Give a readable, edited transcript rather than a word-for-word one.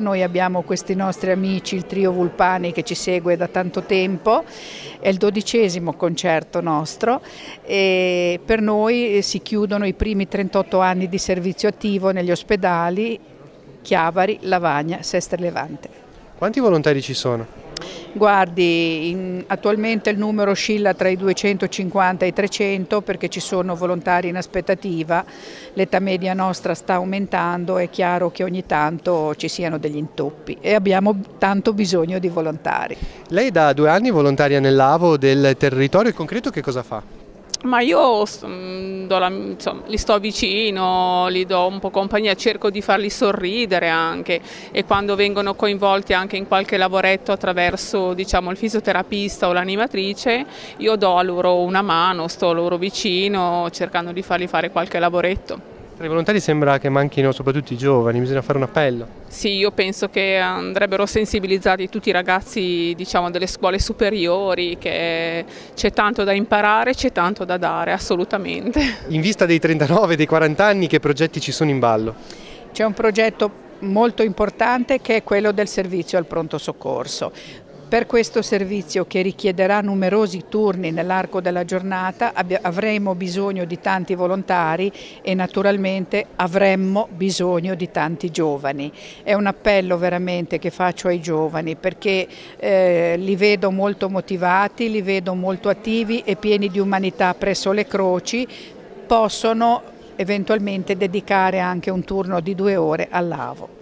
Noi abbiamo questi nostri amici, il trio Vulpani, che ci segue da tanto tempo, è il 12° concerto nostro e per noi si chiudono i primi 38 anni di servizio attivo negli ospedali Chiavari, Lavagna, Sestri Levante. Quanti volontari ci sono? Guardi, attualmente il numero oscilla tra i 250 e i 300 perché ci sono volontari in aspettativa, l'età media nostra sta aumentando, è chiaro che ogni tanto ci siano degli intoppi e abbiamo tanto bisogno di volontari. Lei da 2 anni è volontaria nell'AVO del territorio, in concreto che cosa fa? Ma io li sto vicino, li do un po' compagnia, cerco di farli sorridere anche e quando vengono coinvolti anche in qualche lavoretto attraverso il fisioterapista o l'animatrice, io do a loro una mano, sto loro vicino cercando di fargli fare qualche lavoretto. Tra i volontari sembra che manchino soprattutto i giovani, bisogna fare un appello. Sì, io penso che andrebbero sensibilizzati tutti i ragazzi delle scuole superiori, che c'è tanto da imparare, c'è tanto da dare, assolutamente. In vista dei 39, dei 40 anni, che progetti ci sono in ballo? C'è un progetto molto importante che è quello del servizio al pronto soccorso. Per questo servizio, che richiederà numerosi turni nell'arco della giornata, avremo bisogno di tanti volontari e naturalmente avremmo bisogno di tanti giovani. È un appello veramente che faccio ai giovani perché li vedo molto motivati, li vedo molto attivi e pieni di umanità presso le croci, possono eventualmente dedicare anche un turno di 2 ore all'AVO.